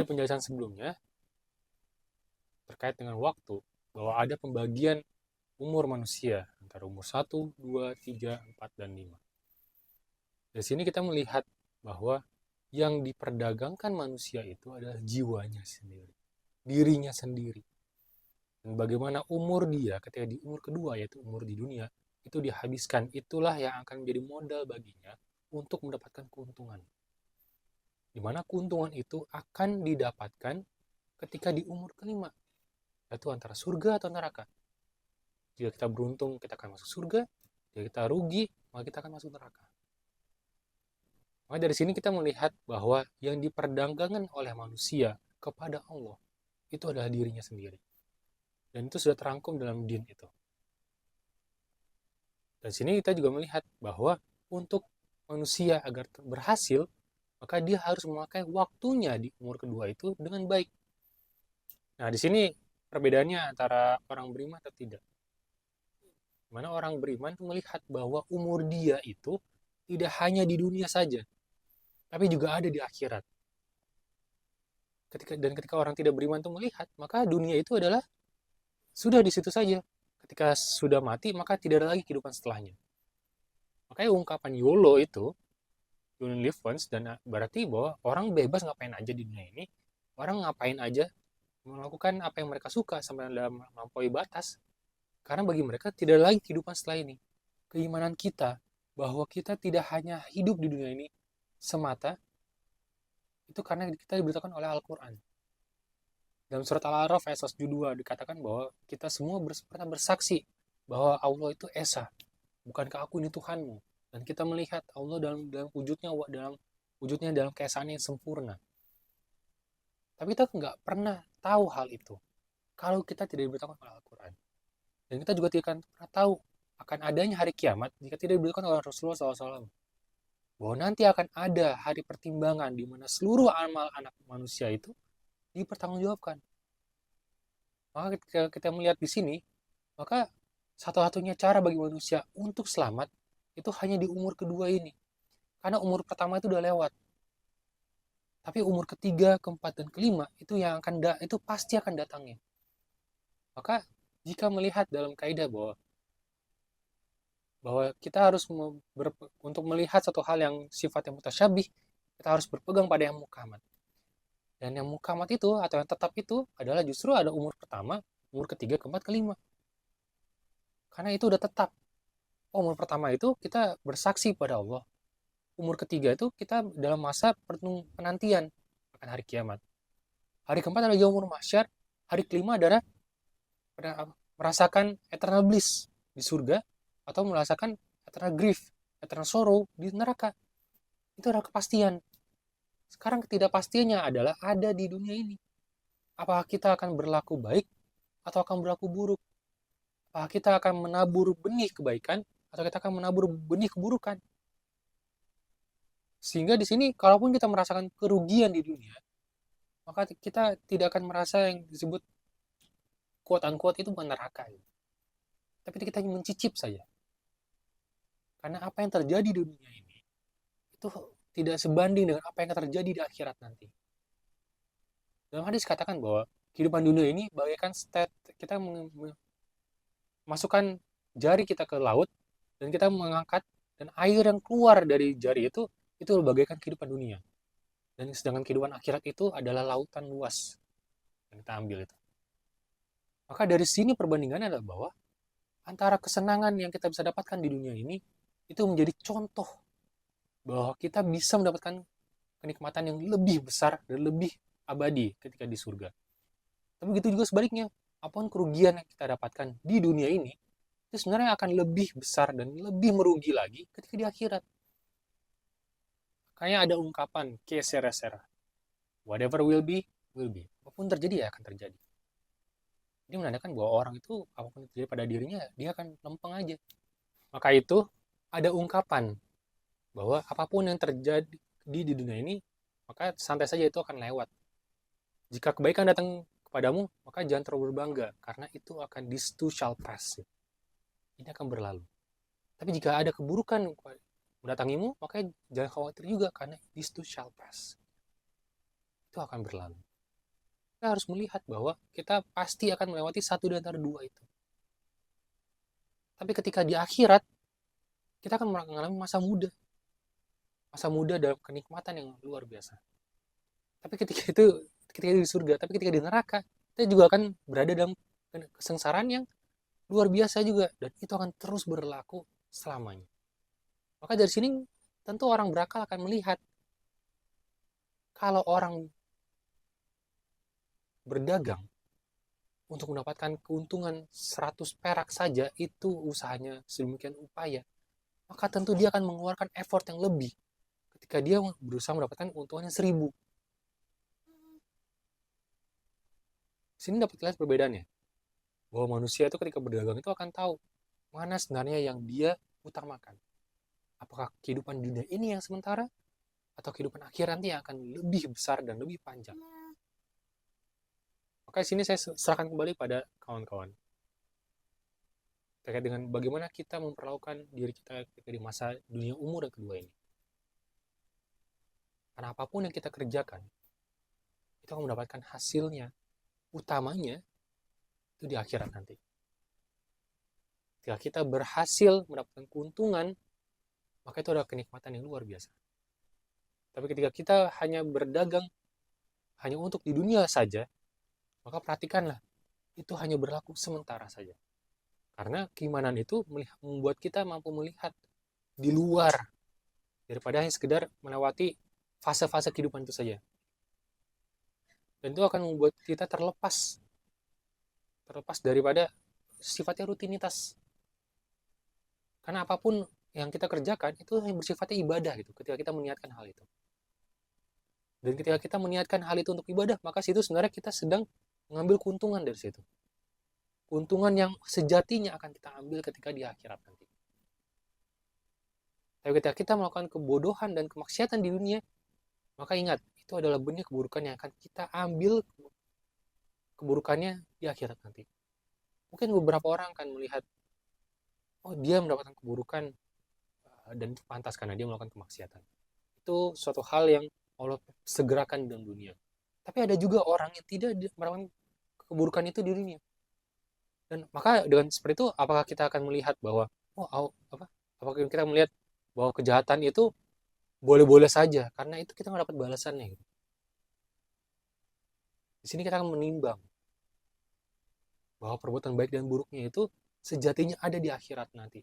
Dari penjelasan sebelumnya terkait dengan waktu, bahwa ada pembagian umur manusia antara umur 1, 2, 3, 4, dan 5. Dari sini kita melihat bahwa yang diperdagangkan manusia itu adalah jiwanya sendiri, dirinya sendiri. Dan bagaimana umur dia ketika di umur kedua, yaitu umur di dunia, itu dihabiskan. Itulah yang akan menjadi modal baginya untuk mendapatkan keuntungan. Di mana keuntungan itu akan didapatkan ketika di umur kelima, yaitu antara surga atau neraka. Jika kita beruntung, kita akan masuk surga. Jika kita rugi, maka kita akan masuk neraka. Maka dari sini kita melihat bahwa yang diperdagangkan oleh manusia kepada Allah itu adalah dirinya sendiri. Dan itu sudah terangkum dalam din itu. Dan sini kita juga melihat bahwa untuk manusia agar berhasil, maka dia harus memakai waktunya di umur kedua itu dengan baik. Nah, di sini perbedaannya antara orang beriman atau tidak. Mana orang beriman melihat bahwa umur dia itu tidak hanya di dunia saja, tapi juga ada di akhirat. Ketika orang tidak beriman itu melihat, maka dunia itu adalah sudah di situ saja. Ketika sudah mati, maka tidak ada lagi kehidupan setelahnya. Makanya ungkapan YOLO itu, you only live once, dan berarti bahwa orang bebas ngapain aja di dunia ini, orang ngapain aja, melakukan apa yang mereka suka sampai dalam melampaui batas. Karena bagi mereka tidak ada lagi kehidupan setelah ini. Keimanan kita bahwa kita tidak hanya hidup di dunia ini semata, itu karena kita diberitakan oleh Al-Quran. Dalam surat Al-A'raf ayat 172 dikatakan bahwa kita semua pernah bersaksi bahwa Allah itu Esa. Bukankah aku ini Tuhanmu? Dan kita melihat Allah dalam wujudnya dalam keesaannya yang sempurna. Tapi kita nggak pernah tahu hal itu kalau kita tidak diberitakan oleh Al-Quran. Dan kita juga tidak akan pernah tahu akan adanya hari kiamat jika tidak diberitakan oleh Rasulullah SAW. Bahwa nanti akan ada hari pertimbangan di mana seluruh amal anak manusia itu dipertanggungjawabkan. Maka ketika kita melihat di sini, maka satu-satunya cara bagi manusia untuk selamat itu hanya di umur kedua ini. Karena umur pertama itu udah lewat. Tapi umur ketiga, keempat, dan kelima itu yang itu pasti akan datangnya. Maka jika melihat dalam kaidah bahwa kita harus untuk melihat satu hal yang sifatnya mutasyabih, kita harus berpegang pada yang mukamat. Dan yang mukamat itu atau yang tetap itu adalah justru ada umur pertama, umur ketiga, keempat, kelima. Karena itu udah tetap. Umur pertama itu kita bersaksi pada Allah. Umur ketiga itu kita dalam masa penantian akan hari kiamat. Hari keempat adalah yaumul mahsyar. Hari kelima adalah merasakan eternal bliss di surga atau merasakan eternal grief, eternal sorrow di neraka. Itu adalah kepastian. Sekarang ketidakpastiannya adalah ada di dunia ini. Apakah kita akan berlaku baik atau akan berlaku buruk? Apakah kita akan menabur benih kebaikan atau kita akan menabur benih keburukan? Sehingga di sini, kalaupun kita merasakan kerugian di dunia, maka kita tidak akan merasa yang disebut quote-unquote itu bukan neraka. Tapi kita hanya mencicip saja. Karena apa yang terjadi di dunia ini, itu tidak sebanding dengan apa yang akan terjadi di akhirat nanti. Dalam hadis katakan bahwa kehidupan dunia ini bagaikan kita masukkan jari kita ke laut, dan kita mengangkat, dan air yang keluar dari jari itu bagaikan kehidupan dunia. Dan sedangkan kehidupan akhirat itu adalah lautan luas yang kita ambil itu. Maka dari sini perbandingannya adalah bahwa antara kesenangan yang kita bisa dapatkan di dunia ini itu menjadi contoh bahwa kita bisa mendapatkan kenikmatan yang lebih besar dan lebih abadi ketika di surga. Tapi begitu juga sebaliknya, apapun kerugian yang kita dapatkan di dunia ini itu sebenarnya akan lebih besar dan lebih merugi lagi ketika di akhirat. Kayaknya ada ungkapan que sera sera. Whatever will be, will be. Apapun terjadi ya akan terjadi. Ini menandakan bahwa orang itu apapun terjadi pada dirinya, dia akan lempeng aja. Maka itu ada ungkapan bahwa apapun yang terjadi di dunia ini, maka santai saja itu akan lewat. Jika kebaikan datang kepadamu, maka jangan terlalu berbangga, karena itu akan this too shall pass. Ini akan berlalu. Tapi jika ada keburukan mendatangimu, maka jangan khawatir juga, karena this too shall pass. Itu akan berlalu. kita harus melihat bahwa kita pasti akan melewati satu di antara dua itu. Tapi ketika di akhirat, kita akan mengalami masa muda. Masa muda dalam kenikmatan yang luar biasa. Tapi ketika di surga, tapi ketika di neraka, kita juga akan berada dalam kesengsaraan yang luar biasa juga. Dan itu akan terus berlaku selamanya. Maka dari sini tentu orang berakal akan melihat kalau orang berdagang untuk mendapatkan keuntungan 100 perak saja itu usahanya sedemikian upaya, maka tentu dia akan mengeluarkan effort yang lebih ketika dia berusaha mendapatkan keuntungannya 1000. Sini dapat lihat perbedaannya, bahwa manusia itu ketika berdagang itu akan tahu mana sebenarnya yang dia utamakan. Apakah kehidupan dunia ini yang sementara, atau kehidupan akhir nanti yang akan lebih besar dan lebih panjang. Maka di sini saya serahkan kembali pada kawan-kawan terkait dengan bagaimana kita memperlakukan diri kita di masa dunia umur yang kedua ini. Karena apapun yang kita kerjakan, itu akan mendapatkan hasilnya, utamanya itu di akhirat nanti. Ketika kita berhasil mendapatkan keuntungan, maka itu adalah kenikmatan yang luar biasa. Tapi ketika kita hanya berdagang hanya untuk di dunia saja, maka perhatikanlah, itu hanya berlaku sementara saja. Karena keimanan itu membuat kita mampu melihat di luar daripada hanya sekedar melewati fase-fase kehidupan itu saja. Dan itu akan membuat kita terlepas daripada sifatnya rutinitas. Karena apapun yang kita kerjakan itu bersifatnya ibadah gitu, ketika kita meniatkan hal itu. Dan ketika kita meniatkan hal itu untuk ibadah, maka situ sebenarnya kita sedang mengambil keuntungan dari situ. Keuntungan yang sejatinya akan kita ambil ketika di akhirat nanti. Tapi ketika kita melakukan kebodohan dan kemaksiatan di dunia, maka ingat, itu adalah benih keburukan yang akan kita ambil keburukannya di akhirat nanti. Mungkin beberapa orang akan melihat, oh dia mendapatkan keburukan dan itu pantas karena dia melakukan kemaksiatan. Itu suatu hal yang Allah segerakan dalam dunia. Tapi ada juga orang yang tidak melakukan keburukan itu di dunia. Dan maka dengan seperti itu, apakah kita akan melihat bahwa apakah kita melihat bahwa kejahatan itu boleh-boleh saja karena itu kita nggak dapat balasannya gitu. Di sini kita akan menimbang bahwa perbuatan baik dan buruknya itu sejatinya ada di akhirat nanti.